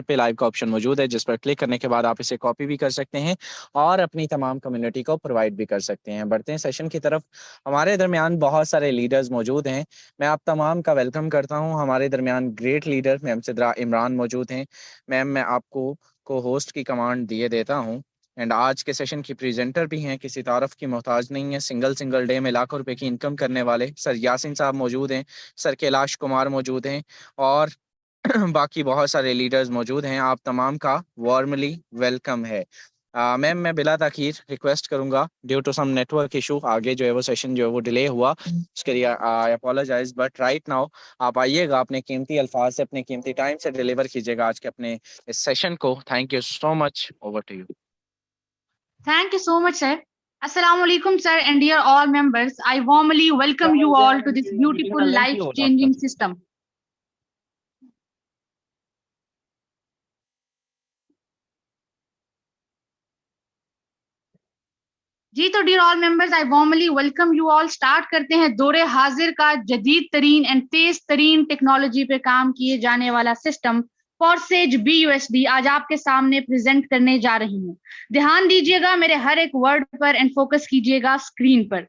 पे लाइव का ऑप्शन मौजूद है, जिस पर क्लिक करने के बाद आप इसे कॉपी भी कर सकते हैं और अपनी तमाम कम्युनिटी को प्रोवाइड भी कर सकते हैं। बढ़ते हैं सेशन की तरफ। हमारे दरमियान बहुत सारे लीडर्स मौजूद हैं। मैं आप तमाम का वेलकम करता हूं। हमारे दरमियान great leader ma'am Sidra Imran मौजूद हैं। मैम, मैं आपको को होस्ट की कमांड दिए देता हूं। एंड आज के सेशन की प्रेजेंटर भी हैं, किसी तारफ की मोहताज नहीं है, सिंगल डे में लाखों रुपए की इनकम करने वाले सर यासिन साहब मौजूद हैं, सर कैलाश कुमार मौजूद हैं और बाकी बहुत सारे लीडर्स मौजूद हैं। आप तमाम का वार्मली वेलकम है। मैम, मैं बिला ताखीर रिक्वेस्ट करूंगा, due to some network issue आगे जो है वो सेशन जो है वो डिले हुआ, उसके लिए आई अपोलोजाइज, बट राइट नाउ आप आइएगा, अपने कीमती अल्फाज से, अपने कीमती टाइम से डिलीवर कीजिएगा आज के अपने इस सेशन को। Thank you so much. Over to you. Thank you so much, sir. Assalamu alaikum, sir, and dear all members. I warmly welcome you all to this beautiful life-changing system. जी तो dear all members, I warmly welcome you all. Start करते हैं दौरे हाजिर का जदीद तरीन and तेज तरीन टेक्नोलॉजी पे काम किए जाने वाला सिस्टम फॉरसेज BUSD आज आपके सामने प्रेजेंट करने जा रही हूँ। ध्यान दीजिएगा मेरे हर एक वर्ड पर एंड फोकस कीजिएगा स्क्रीन पर।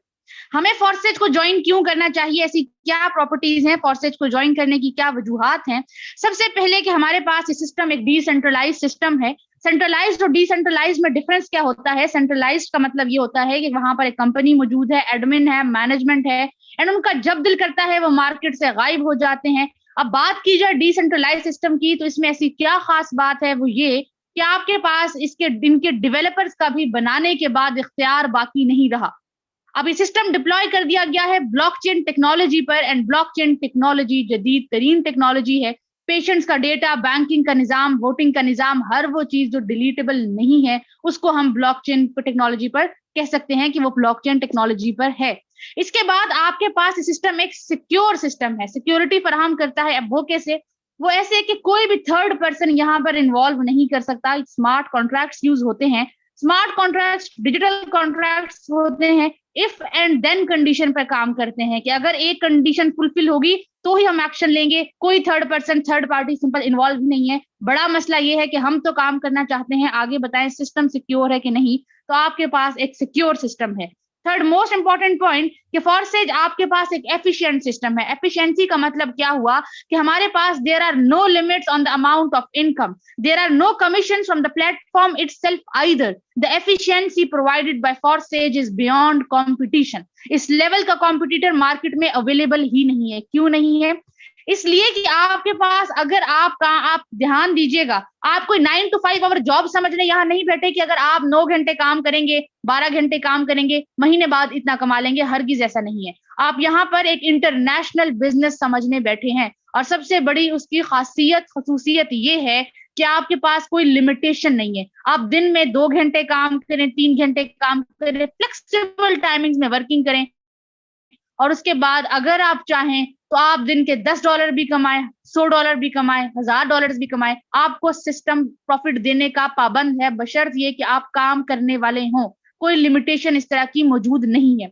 हमें फॉरसेज को ज्वाइन क्यों करना चाहिए, ऐसी क्या प्रॉपर्टीज हैं, फॉरसेज को ज्वाइन करने की क्या वजूहात हैं। सबसे पहले कि हमारे पास ये सिस्टम एक डिसेंट्रलाइज सिस्टम है। सेंट्रलाइज्ड और डिसेंट्रलाइज्ड में डिफरेंस क्या होता है? सेंट्रलाइज्ड का मतलब ये होता है कि वहां पर एक कंपनी मौजूद है, एडमिन है, मैनेजमेंट है, एंड उनका जब दिल करता है वो मार्केट से गायब हो जाते हैं। अब बात की जाए डिसेंट्रलाइज सिस्टम की, तो इसमें ऐसी क्या खास बात है, वो ये कि आपके पास इनके डेवलपर्स का भी बनाने के बाद इख्तियार बाकी नहीं रहा। अब ये सिस्टम डिप्लॉय कर दिया गया है ब्लॉकचेन टेक्नोलॉजी पर, एंड ब्लॉकचेन टेक्नोलॉजी जदीद तरीन टेक्नोलॉजी है। पेशेंट्स का डेटा, बैंकिंग का निजाम, वोटिंग का निजाम, हर वो चीज जो डिलीटेबल नहीं है उसको हम ब्लॉकचेन टेक्नोलॉजी पर कह सकते हैं कि वो ब्लॉकचेन टेक्नोलॉजी पर है। इसके बाद आपके पास सिस्टम एक सिक्योर सिस्टम है, सिक्योरिटी फराहम करता है। अब वो कैसे? वो ऐसे कि कोई भी थर्ड पर्सन यहाँ पर इन्वॉल्व नहीं कर सकता। स्मार्ट कॉन्ट्रैक्ट्स यूज होते हैं। स्मार्ट कॉन्ट्रैक्ट्स डिजिटल कॉन्ट्रैक्ट्स होते हैं, इफ एंड देन कंडीशन पर काम करते हैं कि अगर एक कंडीशन फुलफिल होगी तो ही हम एक्शन लेंगे। कोई third person, third party simple involve नहीं है। बड़ा मसला ये है कि हम तो काम करना चाहते हैं, आगे बताएं सिस्टम सिक्योर है कि नहीं। तो आपके पास एक सिक्योर सिस्टम है। थर्ड मोस्ट इंपॉर्टेंट पॉइंट कि फॉरसेज आपके पास एक एफिशिएंट सिस्टम है। एफिशिएंसी का मतलब क्या हुआ कि हमारे पास there are no limits on the amount of income, there are no commission from the platform itself either. The efficiency provided by Forsage is beyond competition. इस लेवल का कॉम्पिटिटर मार्केट में अवेलेबल ही नहीं है। क्यों नहीं है? इसलिए कि आपके पास अगर आप ध्यान दीजिएगा, आप कोई 9 to 5 आवर जॉब समझने यहाँ नहीं बैठे कि अगर आप 9 घंटे काम करेंगे, 12 घंटे काम करेंगे, महीने बाद इतना कमा लेंगे। हरगिज ऐसा नहीं है। आप यहाँ पर एक इंटरनेशनल बिजनेस समझने बैठे हैं, और सबसे बड़ी उसकी खसूसियत ये है कि आपके पास कोई लिमिटेशन नहीं है। आप दिन में 2 घंटे काम करें, 3 घंटे काम करें, फ्लेक्सिबल टाइमिंग्स में वर्किंग करें, और उसके बाद अगर आप चाहें तो आप दिन के $10 भी कमाएं, $100 भी कमाएं, $1000 भी कमाएं। आपको सिस्टम प्रॉफिट देने का पाबंद है, बशर्त ये कि आप काम करने वाले हों। कोई लिमिटेशन इस तरह की मौजूद नहीं है।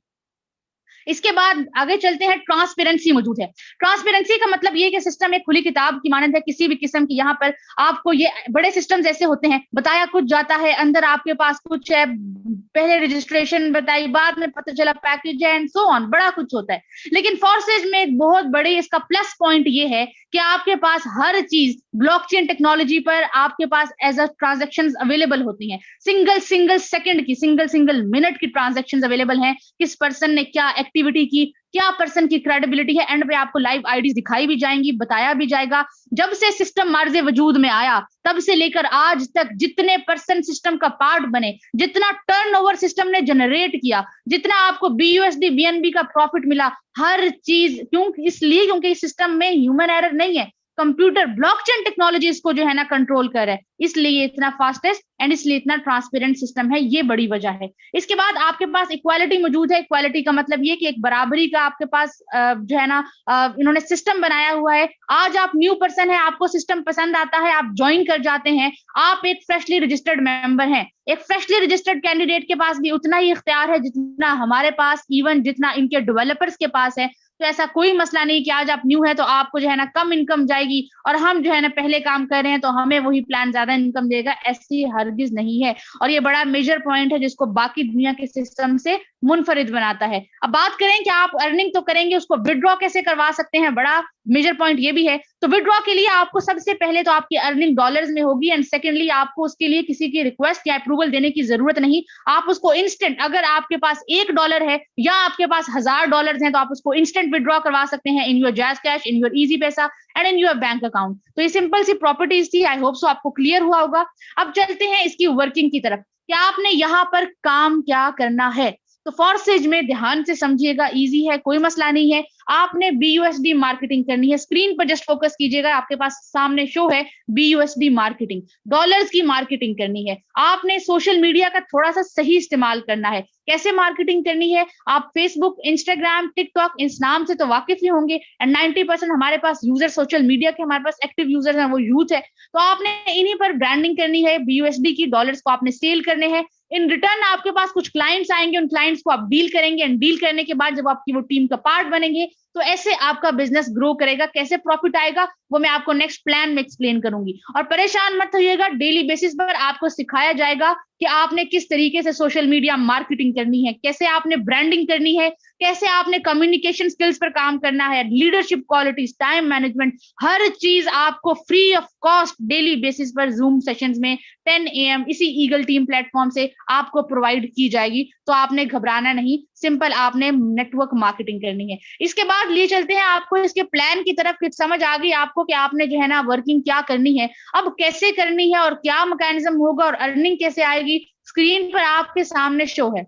इसके बाद आगे चलते हैं। ट्रांसपेरेंसी मौजूद है। ट्रांसपेरेंसी का मतलब ये कि सिस्टम एक खुली किताब की मानंद है। किसी भी किस्म की यहाँ पर आपको, ये बड़े सिस्टम्स ऐसे होते हैं, बताया कुछ जाता है, अंदर आपके पास कुछ है, पहले रजिस्ट्रेशन बताई, बाद में पता चला पैकेज है, एंड सो ऑन, बड़ा कुछ होता है। लेकिन फॉरसेज में एक बहुत बड़ी इसका प्लस पॉइंट ये है कि आपके पास हर चीज ब्लॉकचेन टेक्नोलॉजी पर आपके पास एज अ ट्रांजेक्शन अवेलेबल होती हैं। सिंगल सेकंड की, सिंगल मिनट की ट्रांजेक्शन अवेलेबल हैं। किस पर्सन ने क्या एक्टिविटी की, क्या पर्सन की क्रेडिबिलिटी है, एंड पे आपको लाइव आईडीज दिखाई भी जाएंगी, बताया भी जाएगा। जब से सिस्टम मार्जे वजूद में आया तब से लेकर आज तक जितने पर्सन सिस्टम का पार्ट बने, जितना टर्नओवर सिस्टम ने जनरेट किया, जितना आपको BUSD BNB का प्रॉफिट मिला, हर चीज क्योंकि इस सिस्टम में ह्यूमन एरर नहीं है। कंप्यूटर ब्लॉकचेन टेक्नोलॉजी इसको जो है ना कंट्रोल कर रहा है, इसलिए इतना फास्टेस्ट एंड इसलिए इतना ट्रांसपेरेंट सिस्टम है। ये बड़ी वजह है। इसके बाद आपके पास इक्वालिटी मौजूद है। इक्वालिटी का मतलब ये कि एक बराबरी का आपके पास जो है ना इन्होंने सिस्टम बनाया हुआ है। आज आप न्यू पर्सन है, आपको सिस्टम पसंद आता है, आप ज्वाइन कर जाते हैं, आप एक फ्रेशली रजिस्टर्ड मेंबर हैं। एक फ्रेशली रजिस्टर्ड कैंडिडेट के पास भी उतना ही इख्तियार है जितना हमारे पास, इवन जितना इनके डेवलपर्स के पास है। तो ऐसा कोई मसला नहीं कि आज आप न्यू है तो आपको जो है ना कम इनकम जाएगी और हम जो है ना पहले काम कर रहे हैं तो हमें वही प्लान ज्यादा इनकम देगा, ऐसी हरगिज नहीं है। और ये बड़ा मेजर पॉइंट है जिसको बाकी दुनिया के सिस्टम से मुनफरिद बनाता है। अब बात करें कि आप अर्निंग तो करेंगे, उसको विड्रॉ कैसे करवा सकते हैं, बड़ा मेजर पॉइंट ये भी है। तो विड्रॉ के लिए आपको सबसे पहले तो आपकी अर्निंग डॉलर्स में होगी, एंड सेकेंडली आपको उसके लिए किसी की रिक्वेस्ट या अप्रूवल देने की जरूरत नहीं। आप उसको इंस्टेंट, अगर आपके पास $1 है या आपके पास $1000 है तो आप उसको इंस्टेंट विड्रॉ करवा सकते हैं in your JazzCash, in your Easypaisa and in your bank account. तो ये सिंपल सी प्रॉपर्टीज थी, आई होप सो आपको क्लियर हुआ होगा। अब चलते हैं इसकी वर्किंग की तरफ कि आपने यहाँ पर काम क्या करना है। तो फॉरसेज में ध्यान से समझिएगा, इजी है, कोई मसला नहीं है। आपने BUSD मार्केटिंग करनी है। स्क्रीन पर जस्ट फोकस कीजिएगा, आपके पास सामने शो है BUSD मार्केटिंग, डॉलर्स की मार्केटिंग करनी है। आपने सोशल मीडिया का थोड़ा सा सही इस्तेमाल करना है। कैसे मार्केटिंग करनी है? आप फेसबुक, इंस्टाग्राम, टिकटॉक, इस नाम से तो वाकिफ ही होंगे, एंड 90% हमारे पास यूजर सोशल मीडिया के, हमारे पास एक्टिव यूजर हैं, वो यूथ है। तो आपने इन्हीं पर ब्रांडिंग करनी है, BUSD की, डॉलर्स को आपने सेल करने हैं। इन रिटर्न आपके पास कुछ क्लाइंट्स आएंगे, उन क्लाइंट्स को आप डील करेंगे, एंड डील करने के बाद जब आपकी वो टीम का पार्ट बनेंगे तो ऐसे आपका बिजनेस ग्रो करेगा। कैसे प्रॉफिट आएगा वो मैं आपको नेक्स्ट प्लान में एक्सप्लेन करूंगी। और परेशान मत होइएगा, डेली बेसिस पर आपको सिखाया जाएगा कि आपने किस तरीके से सोशल मीडिया मार्केटिंग करनी है, कैसे आपने ब्रांडिंग करनी है, कैसे आपने कम्युनिकेशन स्किल्स पर काम करना है, लीडरशिप क्वालिटीज, टाइम मैनेजमेंट, हर चीज आपको free of cost daily basis पर जूम सेशंस में 10 AM इसी ईगल टीम प्लेटफॉर्म से आपको प्रोवाइड की जाएगी। तो आपने घबराना नहीं, सिंपल आपने नेटवर्क मार्केटिंग करनी है। इसके बाद लिए चलते हैं आपको इसके प्लान की तरफ, कि समझ आ गई आपको कि आपने जो है ना वर्किंग क्या करनी है, अब कैसे करनी है और क्या मैकेनिज्म होगा और अर्निंग कैसे आएगी। स्क्रीन पर आपके सामने शो है,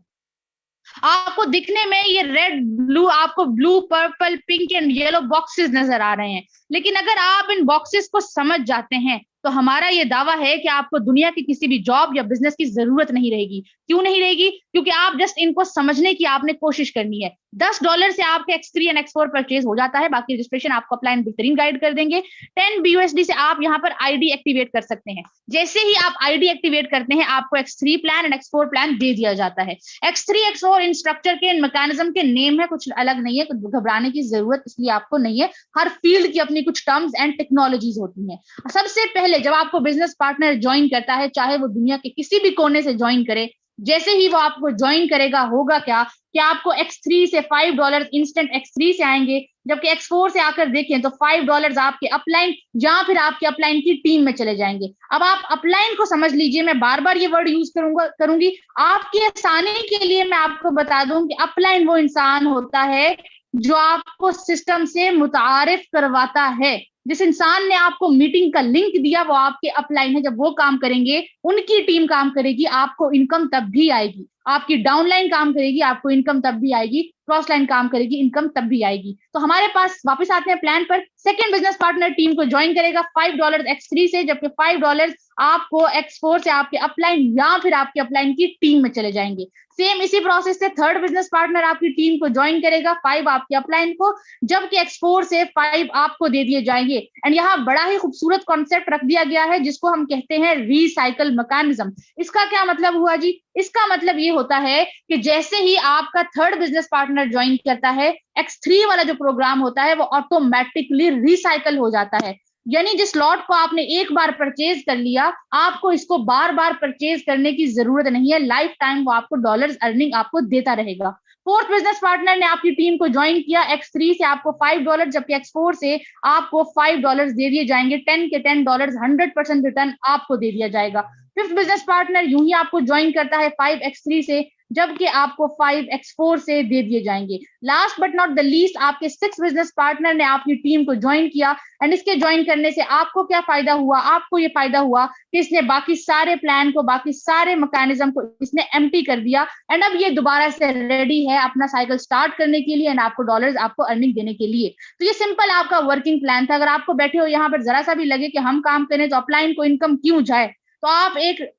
आपको दिखने में ये रेड ब्लू, आपको blue purple pink and yellow boxes नजर आ रहे हैं, लेकिन अगर आप इन बॉक्सेस को समझ जाते हैं तो हमारा ये दावा है कि आपको दुनिया की किसी भी जॉब या बिजनेस की जरूरत नहीं रहेगी। क्यों नहीं रहेगी? क्योंकि आप जस्ट इनको समझने की आपने कोशिश करनी है। $10 से आपके X3 एंड X4 परचेज हो जाता है, बाकी रजिस्ट्रेशन आपको अपलाइन बेहतरीन गाइड कर देंगे। 10 BUSD से आप यहाँ पर ID एक्टिवेट कर सकते हैं। जैसे ही आप ID एक्टिवेट करते हैं आपको X3 plan and X4 plan दे दिया जाता है। X3 X4 इन स्ट्रक्चर के, इन मैकेनिज्म के नेम है, कुछ अलग नहीं है, कुछ घबराने की जरूरत इसलिए आपको नहीं है। हर फील्ड की अपनी कुछ टर्म्स एंड टेक्नोलॉजीज होती हैं। सबसे पहले जब आपको बिजनेस पार्टनर ज्वाइन करता है, चाहे वो दुनिया के किसी भी कोने से ज्वाइन करे, जैसे ही वो आपको ज्वाइन करेगा होगा क्या कि आपको X3 से $5 इंस्टेंट X3 से आएंगे, जबकि X4 से आकर देखें तो $5 आपके अपलाइन या फिर आपके अपलाइन की टीम में चले जाएंगे। अब आप अपलाइन को समझ लीजिए, मैं बार बार ये वर्ड यूज करूंगी आपकी आसानी के लिए। मैं आपको बता दूं कि अपलाइन वो इंसान होता है जो आपको सिस्टम से मुतारिफ करवाता है। जिस इंसान ने आपको मीटिंग का लिंक दिया वो आपके अपलाइन है। जब वो काम करेंगे, उनकी टीम काम करेगी, आपको इनकम तब भी आएगी। आपकी डाउनलाइन काम करेगी, आपको इनकम तब भी आएगी। क्रॉस लाइन काम करेगी, इनकम तब भी आएगी। तो हमारे पास वापस आते हैं प्लान पर। सेकंड बिजनेस पार्टनर टीम को ज्वाइन करेगा $5 X3 से, जबकि $5 आपको X4 से आपके अपलाइन या फिर आपके अपलाइन की टीम में चले जाएंगे। सेम इसी प्रोसेस से थर्ड बिजनेस पार्टनर आपकी टीम को ज्वाइन करेगा, 5 आपके अपलाइन को, जबकि X4 से 5 आपको दे दिए जाएंगे। एंड यहाँ बड़ा ही खूबसूरत कॉन्सेप्ट रख दिया गया है जिसको हम कहते हैं रीसाइकल मैकेनिज्म। इसका क्या मतलब हुआ जी? इसका मतलब ये होता है कि जैसे ही आपका थर्ड बिजनेस पार्टनर ज्वाइन करता है, X3 वाला जो प्रोग्राम होता है वो ऑटोमेटिकली रिसाइकल हो जाता है। यानी जिस लॉट को आपने एक बार परचेज कर लिया, आपको इसको बार बार परचेज करने की जरूरत नहीं है। लाइफ टाइम वो आपको डॉलर्स अर्निंग आपको देता रहेगा। फोर्थ बिजनेस पार्टनर ने आपकी टीम को ज्वाइन किया, X3 से आपको $5, जबकि X4 से आपको $5 दे दिए जाएंगे। 10 के $10 100% रिटर्न आपको दे दिया जाएगा। फिफ्थ बिजनेस पार्टनर यूं ही आपको ज्वाइन करता है 5 X3 से, जबकि आपको 5 X4 से दे दिए जाएंगे। Last but not the least, आपके सिक्स बिजनेस पार्टनर ने आपकी टीम को ज्वाइन किया, एंड इसके ज्वाइन करने से आपको क्या फायदा हुआ? आपको ये फायदा हुआ कि इसने बाकी सारे प्लान को, बाकी सारे मैकेनिज्म को इसने एम्प्टी कर दिया, एंड अब ये दोबारा से रेडी है अपना साइकिल स्टार्ट करने के लिए एंड आपको डॉलर्स, आपको अर्निंग देने के लिए। तो ये सिंपल आपका वर्किंग प्लान था। अगर आपको बैठे हो यहाँ पर जरा सा भी लगे कि हम काम करें तो अपलाइन को इनकम क्यों जाए, तो आप एक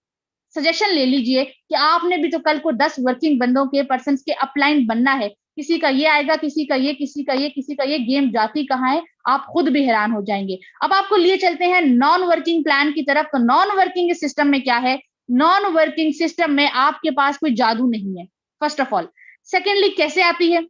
सजेशन ले लीजिए कि आपने भी तो कल को 10 वर्किंग बंदों के पर्सन के अपलाइन बनना है। किसी का ये आएगा, किसी का ये, किसी का ये, किसी का ये, गेम जाती कहाँ है, आप खुद भी हैरान हो जाएंगे। अब आपको लिए चलते हैं नॉन वर्किंग प्लान की तरफ। तो नॉन वर्किंग सिस्टम में क्या है? नॉन वर्किंग सिस्टम में आपके पास कोई जादू नहीं है, फर्स्ट ऑफ ऑल। सेकेंडली कैसे आती है?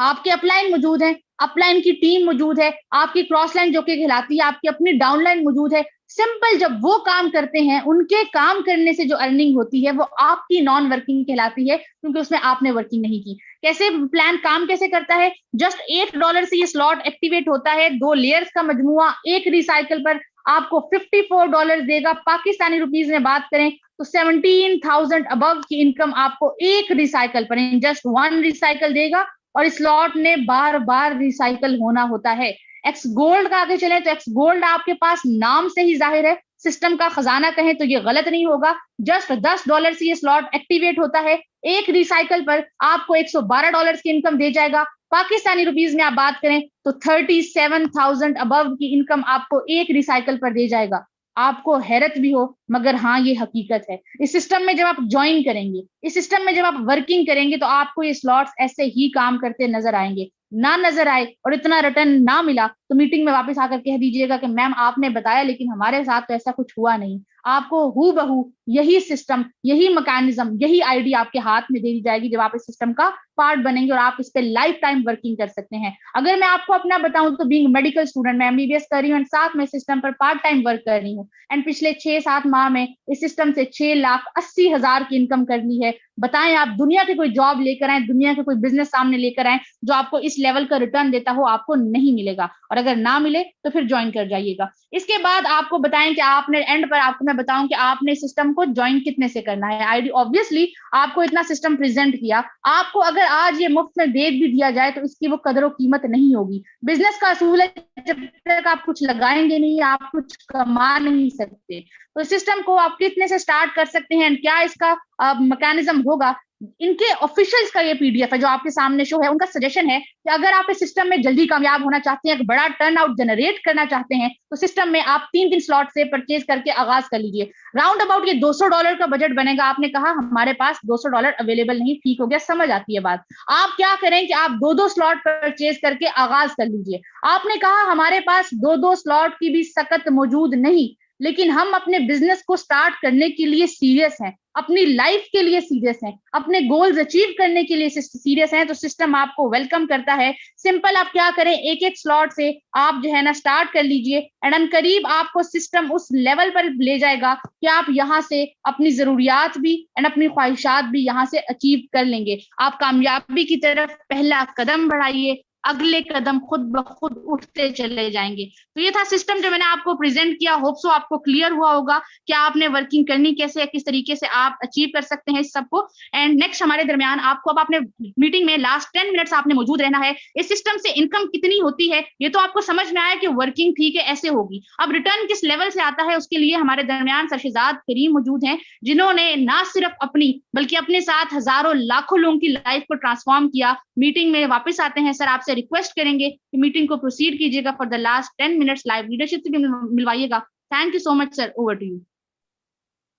आपके अपलाइन मौजूद है, अपलाइन की टीम मौजूद है, आपकी क्रॉस लाइन जो कि कहलाती है, आपकी अपनी डाउनलाइन मौजूद है। सिंपल जब वो काम करते हैं, उनके काम करने से जो अर्निंग होती है वो आपकी नॉन वर्किंग कहलाती है, क्योंकि उसमें आपने वर्किंग नहीं की। कैसे प्लान काम कैसे करता है? जस्ट $8 से ये स्लॉट एक्टिवेट होता है। 2 लेयर्स का मजमुआ एक रिसाइकल पर आपको $54 देगा। पाकिस्तानी रुपीज में बात करें तो 17,000 अबव की इनकम आपको एक रिसाइकल पर, जस्ट 1 रिसाइकल देगा, और इस स्लॉट ने बार बार रिसाइकल होना होता है। एक्स गोल्ड का आगे चले तो एक्स गोल्ड आपके पास नाम से ही जाहिर है, सिस्टम का खजाना कहें तो ये गलत नहीं होगा। जस्ट $10 से ये स्लॉट एक्टिवेट होता है। एक रिसाइकल पर आपको $112 की इनकम दे जाएगा। पाकिस्तानी रुपीज में आप बात करें तो 37,000 अबव की इनकम आपको एक रिसाइकल पर दे जाएगा। आपको हैरत भी हो, मगर हाँ ये हकीकत है। इस सिस्टम में जब आप ज्वाइन करेंगे, इस सिस्टम में जब आप वर्किंग करेंगे, तो आपको ये स्लॉट्स ऐसे ही काम करते नजर आएंगे। ना नजर आए और इतना रिटर्न ना मिला तो मीटिंग में वापस आकर कह दीजिएगा कि मैम आपने बताया लेकिन हमारे साथ तो ऐसा कुछ हुआ नहीं। आपको हू बहू यही सिस्टम, यही मैकेनिज्म, यही आईडी आपके हाथ में दे दी जाएगी जब आप इस सिस्टम का पार्ट बनेंगे, और आप इस पे लाइफ टाइम वर्किंग कर सकते हैं। अगर मैं आपको अपना बताऊं तो बीइंग मेडिकल स्टूडेंट, मैं एमबीबीएस कर रही हूँ, साथ में सिस्टम पर पार्ट टाइम वर्क कर रही हूँ, एंड पिछले 6-7 माह में इस सिस्टम से 6,80,000 की इनकम कर ली है। बताएं आप दुनिया के कोई जॉब लेकर आए, दुनिया के कोई बिजनेस सामने लेकर आए जो आपको इस लेवल का रिटर्न देता हो, आपको नहीं मिलेगा। और अगर ना मिले तो फिर ज्वाइन कर जाइएगा। इसके बाद आपको बताएं कि आपने एंड पर आपको मैं बताऊं कि आपने सिस्टम को ज्वाइन कितने से करना है। आईडी ऑब्वियसली आपको इतना सिस्टम प्रेजेंट किया, आपको अगर आज ये मुफ्त में दे भी दिया जाए तो इसकी वो कदर और कीमत नहीं होगी। बिजनेस का असूल है, जब तक आप कुछ लगाएंगे नहीं आप कुछ कमा नहीं सकते। तो सिस्टम को आप कितने से स्टार्ट कर सकते हैं, क्या इसका मैकेनिज्म होगा, इनके ऑफिशियल्स का ये पीडीएफ है जो आपके सामने शो है। उनका सजेशन है कि अगर आप इस सिस्टम में जल्दी कामयाब होना चाहते हैं, एक बड़ा टर्न आउट जनरेट करना चाहते हैं, तो सिस्टम में आप 3 स्लॉट से परचेज करके आगाज कर लीजिए। राउंड अबाउट ये $200 का बजट बनेगा। आपने कहा हमारे पास $200 अवेलेबल नहीं, ठीक हो गया, समझ आती है बात। आप क्या करें कि आप 2 स्लॉट परचेज करके आगाज कर लीजिए। आपने कहा हमारे पास 2 स्लॉट की भी सकत मौजूद नहीं, लेकिन हम अपने बिजनेस को स्टार्ट करने के लिए सीरियस हैं, अपनी लाइफ के लिए सीरियस हैं, अपने गोल्स अचीव करने के लिए सीरियस हैं, तो सिस्टम आपको वेलकम करता है। सिंपल आप क्या करें, एक स्लॉट से आप जो है ना स्टार्ट कर लीजिए, एंड अनकरीब आपको सिस्टम उस लेवल पर ले जाएगा कि आप यहाँ से अपनी जरूरियात भी एंड अपनी ख्वाहिशात भी यहाँ से अचीव कर लेंगे। आप कामयाबी की तरफ पहला कदम बढ़ाइए, अगले कदम खुद ब खुद उठते चले जाएंगे। तो ये था सिस्टम जो मैंने आपको प्रेजेंट किया। होप सो आपको क्लियर हुआ होगा कि आपने वर्किंग करनी कैसे है, किस तरीके से आप अचीव कर सकते हैं इस सबको। एंड नेक्स्ट हमारे दरमियान आपको, अब आपने मीटिंग में लास्ट 10 मिनट्स आपने मौजूद रहना है। इस सिस्टम से इनकम कितनी होती है ये तो आपको समझ में आया कि वर्किंग ठीक है ऐसे होगी। अब रिटर्न किस लेवल से आता है उसके लिए हमारे दरमियान सरशहजाद करीम मौजूद हैं, जिन्होंने ना सिर्फ अपनी बल्कि अपने साथ हजारों लाखों लोगों की लाइफ को ट्रांसफॉर्म किया। मीटिंग में वापस आते हैं, सर आपसे रिक्वेस्ट करेंगे कि मीटिंग को प्रोसीड कीजिएगा for the last 10 minutes, live leadership से भी मिलवाइएगा। Thank you so much sir, over to you.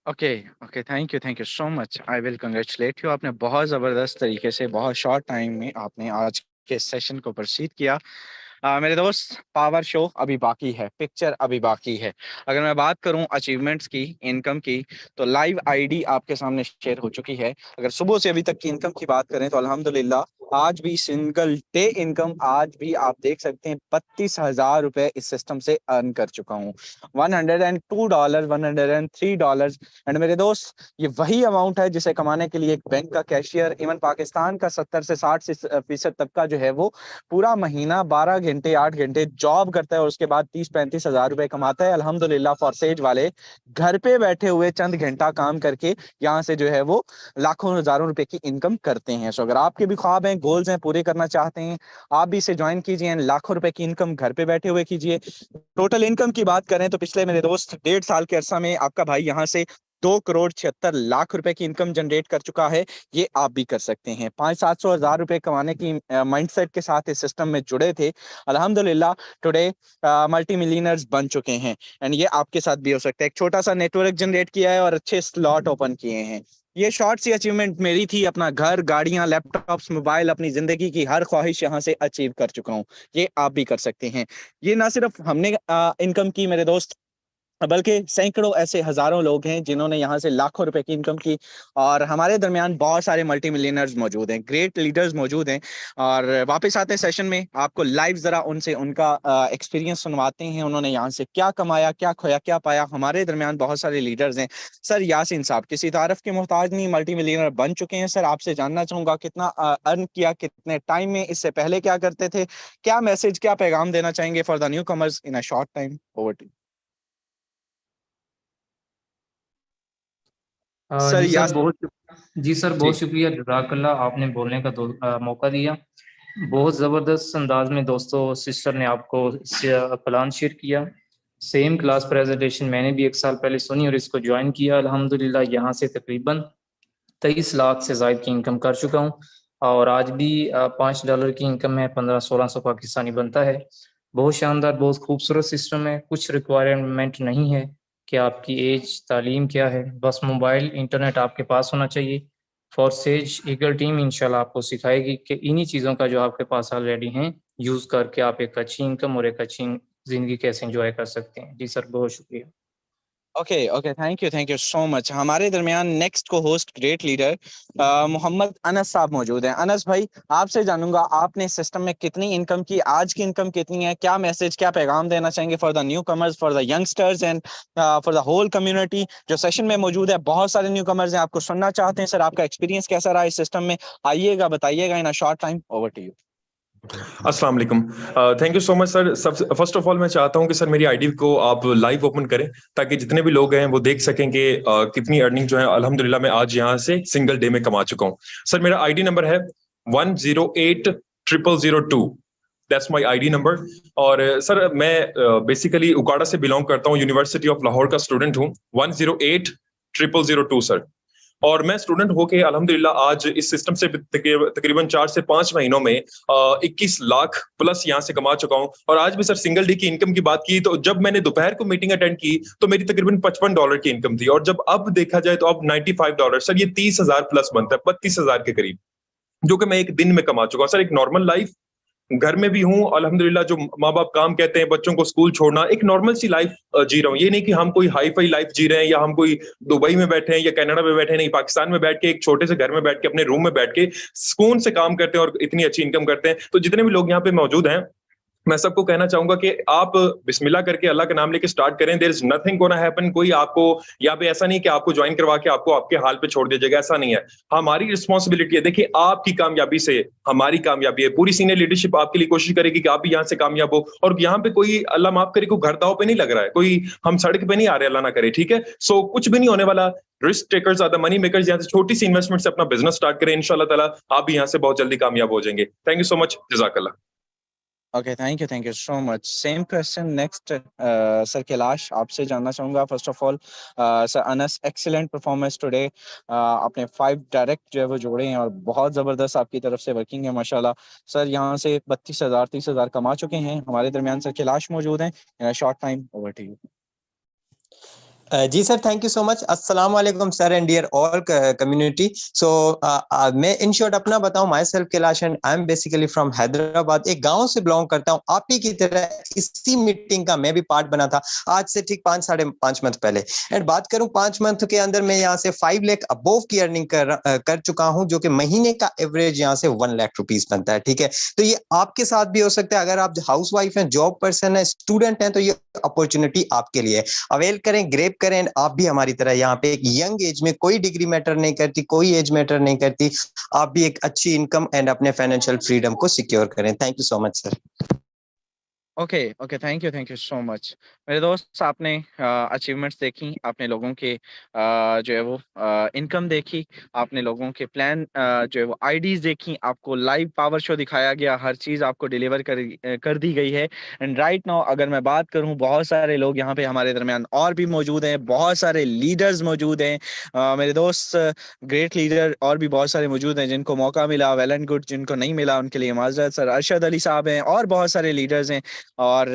Okay thank you so much. I will congratulate you. आपने बहुत ज़बरदस्त तरीके से बहुत शॉर्ट टाइम में आपने आज के सेशन को प्रोसीड किया। मेरे दोस्त, पावर शो अभी बाकी है, पिक्चर अभी बाकी है। अगर मैं बात करूं अचीवमेंट्स की, इनकम की, तो लाइव आईडी आपके सामने शेयर हो चुकी है। अगर सुबह से अभी तक की इनकम की बात करें तो अल्हम्दुलिल्लाह आज भी सिंगल डे इनकम आज भी आप देख सकते हैं 32,000 रुपए इस सिस्टम से अर्न कर चुका हूँ। $102, $103। एंड मेरे दोस्त, ये वही अमाउंट है जिसे कमाने के लिए एक बैंक का कैशियर, इवन पाकिस्तान का 70 से 60% तक का जो है वो पूरा महीना 12 घंटे 8 घंटे जॉब करता है और उसके बाद 30-35 हजार रुपए कमाता है। अल्हम्दुलिल्लाह फॉरसेज वाले घर पे बैठे हुए चंद घंटा काम करके यहाँ से जो है वो लाखों हजारों रुपए की इनकम करते हैं। सो अगर आपके भी ख्वाब हैं, गोल्स हैं, पूरे करना चाहते हैं, आप भी इसे ज्वाइन कीजिए, लाखों रुपए की इनकम घर पे बैठे हुए कीजिए। टोटल इनकम की बात करें तो पिछले मेरे दोस्त 1.5 साल के अरसा में आपका भाई यहाँ से 2,76,00,000 रुपए की इनकम जनरेट कर चुका है। ये आप भी कर सकते हैं। 500-700 हजार रुपए कमाने की माइंडसेट के साथ इस सिस्टम में जुड़े थे, अल्हम्दुलिल्लाह टुडे मल्टी मिलियनर्स बन चुके हैं। एंड ये आपके साथ भी हो सकता है। एक छोटा सा नेटवर्क जनरेट किया है और अच्छे स्लॉट ओपन किए हैं। ये शॉर्ट सी अचीवमेंट मेरी थी, अपना घर, गाड़ियां, लैपटॉप्स, मोबाइल, अपनी जिंदगी की हर ख्वाहिश यहाँ से अचीव कर चुका हूँ। ये आप भी कर सकते हैं। ये ना सिर्फ हमने इनकम की मेरे दोस्त, बल्कि सैकड़ों ऐसे हजारों लोग हैं जिन्होंने यहाँ से लाखों रुपए की इनकम की। और हमारे दरमियान बहुत सारे मल्टी मिलियनर्स मौजूद हैं, ग्रेट लीडर्स मौजूद हैं। और वापस आते हैं सेशन में, आपको लाइव जरा उनसे उनका एक्सपीरियंस सुनवाते हैं, उन्होंने यहाँ से क्या कमाया, क्या खोया, क्या पाया। हमारे दरमियान बहुत सारे लीडर्स हैं। सर यासीन साहब किसी तारफ के मोहताज नहीं, मल्टी मिलियनर बन चुके हैं। सर आपसे जानना चाहूंगा कितना अर्न किया, कितने टाइम में, इससे पहले क्या करते थे, क्या मैसेज, क्या पैगाम देना चाहेंगे for the newcomers in a short time? Over to sir ji sir Yasin. बहुत शुक्रिया जज़ाकल्लाह, आपने बोलने का मौका दिया। बहुत ज़बरदस्त अंदाज में दोस्तों सिस्टर ने आपको प्लान शेयर किया। सेम क्लास प्रेजेंटेशन मैंने भी 1 साल पहले सुनी और इसको ज्वाइन किया। अल्हम्दुलिल्लाह यहाँ से तकरीबन 23 लाख से ज़ायद की इनकम कर चुका हूँ। और आज भी $5 की इनकम है, 1500-1600 पाकिस्तानी बनता है। बहुत शानदार, बहुत खूबसूरत सिस्टम है। कुछ रिक्वायरमेंट नहीं है कि आपकी एज, तालीम क्या है, बस मोबाइल इंटरनेट आपके पास होना चाहिए। फॉरसेज ईगल टीम इंशाल्लाह आपको सिखाएगी कि इन्हीं चीज़ों का जो आपके पास ऑलरेडी हैं यूज़ करके आप एक अच्छी इनकम और एक अच्छी ज़िंदगी कैसे एंजॉय कर सकते हैं। जी सर, बहुत शुक्रिया। Okay okay, thank you so much. हमारे दरमियान नेक्स्ट को host great leader Mohammad Anas Sahab मौजूद हैं। अनस भाई, आपसे जानूंगा आपने सिस्टम में कितनी इनकम की, आज की इनकम कितनी है, क्या मैसेज, क्या पैगाम देना चाहेंगे for the newcomers, for the youngsters and for the whole community जो सेशन में मौजूद है? बहुत सारे न्यू कमर्स हैं, आपको सुनना चाहते हैं। सर आपका एक्सपीरियंस कैसा रहा इस सिस्टम में, आइएगा, बताइएगा in a short time. Over to you. अस्सलाम वालेकुम। Thank you so much sir. सब फर्स्ट ऑफ ऑल मैं चाहता हूं कि सर मेरी आईडी को आप लाइव ओपन करें ताकि जितने भी लोग हैं वो देख सकें कि कितनी अर्निंग जो है अल्हम्दुलिल्लाह मैं आज यहाँ से सिंगल डे में कमा चुका हूँ। सर मेरा आईडी नंबर है 108002। That's my ID number. और सर मैं बेसिकली उकाड़ा से बिलोंग करता हूँ, यूनिवर्सिटी ऑफ लाहौर का स्टूडेंट हूँ। 108002 सर। और मैं स्टूडेंट होके अल्हम्दुलिल्लाह आज इस सिस्टम से तकरीबन 4 से 5 महीनों में 21 लाख प्लस यहाँ से कमा चुका हूँ। और आज भी सर सिंगल डे की इनकम की बात की तो जब मैंने दोपहर को मीटिंग अटेंड की तो मेरी तकरीबन $55 की इनकम थी, और जब अब देखा जाए तो अब $95, सर ये 30,000 प्लस बनता है, 32,000 के करीब, जो कि मैं एक दिन में कमा चुका हूँ। सर एक नॉर्मल लाइफ, घर में भी हूँ अल्हम्दुलिल्लाह, जो माँ बाप काम कहते हैं बच्चों को स्कूल छोड़ना, एक नॉर्मल सी लाइफ जी रहा हूँ। ये नहीं कि हम कोई हाई फाई लाइफ जी रहे हैं या हम कोई दुबई में बैठे हैं या कनाडा में बैठे हैं, नहीं, पाकिस्तान में बैठ के एक छोटे से घर में बैठ के अपने रूम में बैठ के सुकून से काम करते हैं और इतनी अच्छी इनकम करते हैं। तो जितने भी लोग यहाँ पे मौजूद हैं मैं सबको कहना चाहूंगा कि आप बिस्मिल्लाह करके अल्लाह का नाम लेके स्टार्ट करें। There is nothing gonna happen. कोई आपको यहाँ पे ऐसा नहीं कि आपको ज्वाइन करवा के आपको आपके हाल पे छोड़ दिया जाएगा, ऐसा नहीं है। हमारी रिस्पॉन्सिबिलिटी है। देखिए आपकी कामयाबी से हमारी कामयाबी है। पूरी सीनियर लीडरशिप आपके लिए कोशिश करेगी कि आप भी यहाँ से कामयाब हो। और यहाँ पे कोई अल्लाह माफ करे कोई घर दाव पे नहीं लग रहा है, कोई हम सड़क पे नहीं आ रहे, अल्लाह ना करे, ठीक है। सो कुछ भी नहीं होने वाला। Risk takers are the money makers. यहाँ से छोटी सी इन्वेस्टमेंट से अपना बिजनेस स्टार्ट करें, इंशाल्लाह ताला आप भी यहाँ से बहुत जल्दी कामयाब हो जाएंगे। थैंक यू सो मच, जज़ाकल्लाह। Okay, thank you so much. Same question next sir Kailash, आपसे जानना चाहूंगा। First of all sir Anas, excellent performance today. आपने 5 डायरेक्ट जो है वो जोड़े हैं और बहुत ज़बरदस्त आपकी तरफ से वर्किंग है माशाल्लाह। सर यहाँ से 32,000 30,000 कमा चुके हैं। हमारे दरमियान सर कैलाश मौजूद हैं। In a short time, over to you. जी sir, thank you so much. अस्सलाम वालेकुम sir and dear all community. So मैं इन शॉर्ट अपना बताऊं, myself Kailash and I am basically from Hyderabad. एक गांव से बिलोंग करता हूं। आप ही की तरह इसी मीटिंग का मैं भी पार्ट बना था आज से ठीक 5-5.5 मंथ पहले। एंड बात करूं 5 मंथ के अंदर मैं यहाँ से 5 लाख अबोव की अर्निंग कर चुका हूं, जो कि महीने का एवरेज यहाँ से 1 लाख रुपीज बनता है, ठीक है। तो ये आपके साथ भी हो सकता है। अगर आप हाउस वाइफ हैं, जॉब पर्सन है, स्टूडेंट हैं, तो ये अपॉर्चुनिटी आपके लिए अवेल करें, ग्रेप करें। एंड आप भी हमारी तरह यहाँ पे एक यंग एज में, कोई डिग्री मैटर नहीं करती, कोई एज मैटर नहीं करती, आप भी एक अच्छी इनकम एंड अपने फाइनेंशियल फ्रीडम को सिक्योर करें। Thank you so much sir. Okay okay, thank you so much. मेरे दोस्त, आपने अचीवमेंट्स देखी, आपने लोगों के जो है वो इनकम देखी, आपने लोगों के प्लान जो है वो आईडीज देखी, आपको लाइव पावर शो दिखाया गया, हर चीज़ आपको डिलीवर कर दी गई है। एंड राइट नाउ अगर मैं बात करूं, बहुत सारे लोग यहाँ पे हमारे दरमियान और भी मौजूद हैं, बहुत सारे लीडर्स मौजूद हैं। मेरे दोस्त, ग्रेट लीडर और भी बहुत सारे मौजूद हैं जिनको मौका मिला, वेल एंड गुड, जिनको नहीं मिला उनके लिए माजरत। सर अरशद अली साहब हैं और बहुत सारे लीडर्स हैं और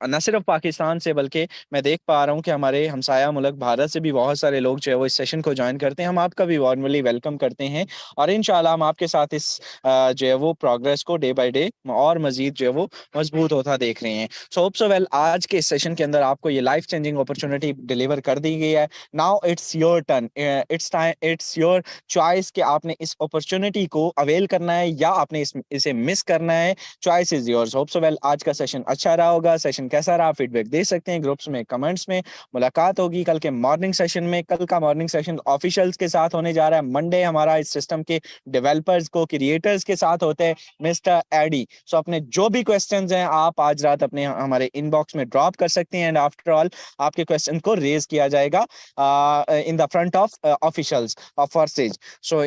न सिर्फ पाकिस्तान से बल्कि मैं देख पा रहा हूँ कि हमारे हमसाया मुल्क भारत से भी बहुत सारे लोग जो है वो इस सेशन को ज्वाइन करते हैं। हम आपका भी वार्मली वेलकम करते हैं और इंशाल्लाह हम आपके साथ इस जो है वो प्रोग्रेस को डे बाय डे और मजीद जो है वो मजबूत होता देख रहे हैं। सो होप सो वेल, आज के इस सेशन के अंदर आपको ये लाइफ चेंजिंग अपॉर्चुनिटी डिलीवर कर दी गई है। Now it's your turn, it's your choice कि आपने इस अपॉर्चुनिटी को अवेल करना है या आपने इसे मिस करना है। Choice is yours. Hope so well, आज का सेशन अच्छा रहा होगा। सेशन कैसा रहा फीडबैक दे सकते हैं ग्रुप्स में, कमेंट्स में। मुलाकात होगी कल के मॉर्निंग सेशन में। कल का मॉर्निंग सेशन ऑफिशियल्स के साथ होने जा रहा है। मंडे हमारा इस सिस्टम के डेवलपर्स को क्रिएटर्स के साथ होते हैं मिस्टर एडी। सो अपने जो भी क्वेश्चंस हैं आप आज रात अपने हमारे इनबॉक्स में ड्रॉप कर सकते हैं एंड आफ्टर ऑल आपके क्वेश्चन को रेज किया जाएगा in the front of officials of Forsage. So